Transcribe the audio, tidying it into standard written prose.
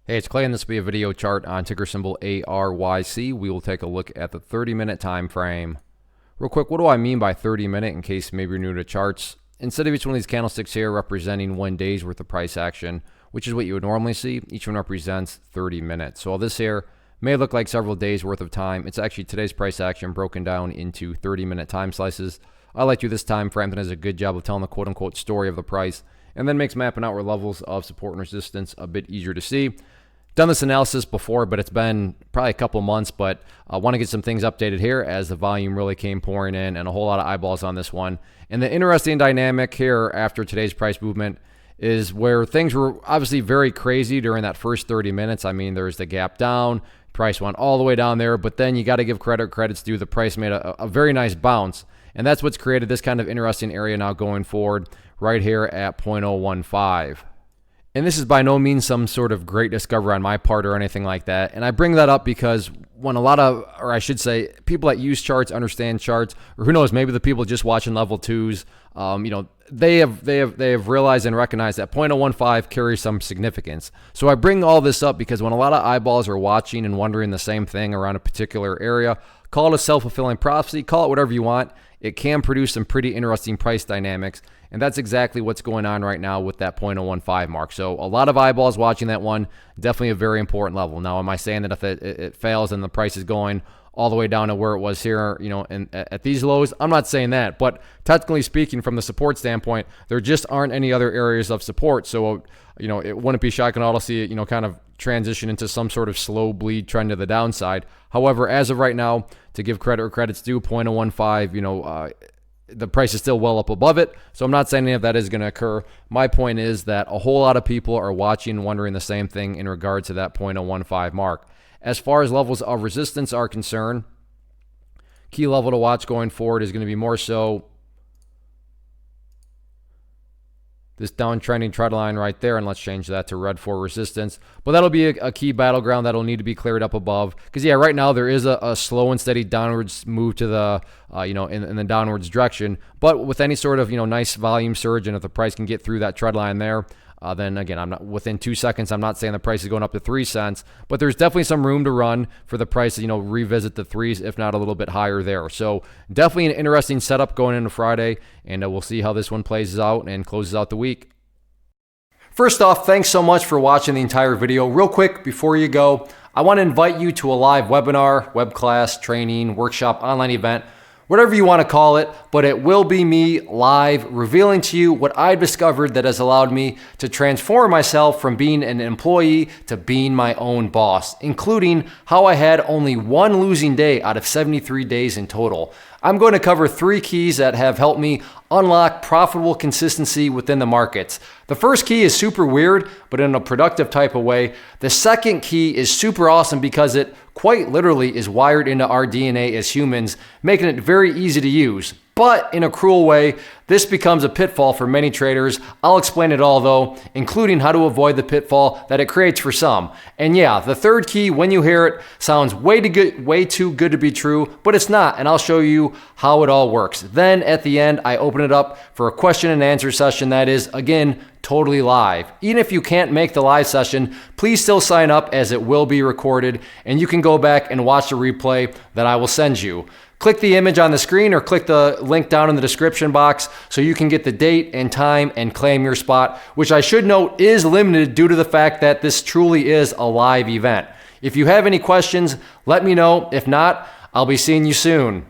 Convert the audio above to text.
Hey, it's Clay, and this will be a video chart on ticker symbol ARYC. We will take a look at the 30-minute time frame. Real quick, what do I mean by 30-minute in case maybe you're new to charts? Instead of each one of these candlesticks here representing 1 day's worth of price action, which is what you would normally see, each one represents 30 minutes. So all this here may look like several days worth of time. It's actually today's price action broken down into 30-minute time slices. I like to do this time frame that does a good job of telling the quote-unquote story of the price, and then makes mapping out where levels of support and resistance a bit easier to see. Done this analysis before, but it's been probably a couple months, but I want to get some things updated here as the volume really came pouring in and a whole lot of eyeballs on this one. And the interesting dynamic here after today's price movement is where things were obviously very crazy during that first 30 minutes. I mean, there's the gap down, price went all the way down there, but then you got to give credit's due. The price made a very nice bounce, and that's what's created this kind of interesting area now going forward right here at 0.015. And this is by no means some sort of great discovery on my part or anything like that. And I bring that up because when a lot of, or I should say, people that use charts, understand charts, or who knows, maybe the people just watching level twos, they have realized and recognized that 0.015 carries some significance. So I bring all this up because when a lot of eyeballs are watching and wondering the same thing around a particular area, call it a self-fulfilling prophecy, call it whatever you want. It can produce some pretty interesting price dynamics, and that's exactly what's going on right now with that 0.015 mark. So a lot of eyeballs watching that one, definitely a very important level. Now, am I saying that if it fails and the price is going all the way down to where it was here, and at these lows? I'm not saying that, but technically speaking, from the support standpoint, there just aren't any other areas of support. So, it wouldn't be shocking at all to see it, kind of transition into some sort of slow bleed trend to the downside. However, as of right now, to give credit where credit's due, 0.015, the price is still well up above it. So I'm not saying any of that is going to occur. My point is that a whole lot of people are watching and wondering the same thing in regards to that 0.015 mark. As far as levels of resistance are concerned, key level to watch going forward is going to be more so this downtrending trend line right there, and let's change that to red for resistance. But that'll be a key battleground that'll need to be cleared up above, because right now there is a slow and steady downwards move to the in the downwards direction. But with any sort of nice volume surge, and if the price can get through that trend line there, then again, I'm not within 2 seconds. I'm not saying the price is going up to 3 cents, but there's definitely some room to run for the price to revisit the threes, if not a little bit higher there. So definitely an interesting setup going into Friday, and we'll see how this one plays out and closes out the week. First off, thanks so much for watching the entire video. Real quick before you go, I want to invite you to a live webinar, web class, training, workshop, online event, whatever you want to call it, but it will be me live revealing to you what I've discovered that has allowed me to transform myself from being an employee to being my own boss, including how I had only one losing day out of 73 days in total. I'm going to cover 3 keys that have helped me unlock profitable consistency within the markets. The first key is super weird, but in a productive type of way. The second key is super awesome because it quite literally is wired into our DNA as humans, making it very easy to use. But in a cruel way, this becomes a pitfall for many traders. I'll explain it all though, including how to avoid the pitfall that it creates for some. And yeah, the third key, when you hear it, sounds way too good to be true, but it's not, and I'll show you how it all works. Then at the end, I open it up for a question and answer session that is, again, totally live. Even if you can't make the live session, please still sign up as it will be recorded, and you can go back and watch the replay that I will send you. Click the image on the screen or click the link down in the description box so you can get the date and time and claim your spot, which I should note is limited due to the fact that this truly is a live event. If you have any questions, let me know. If not, I'll be seeing you soon.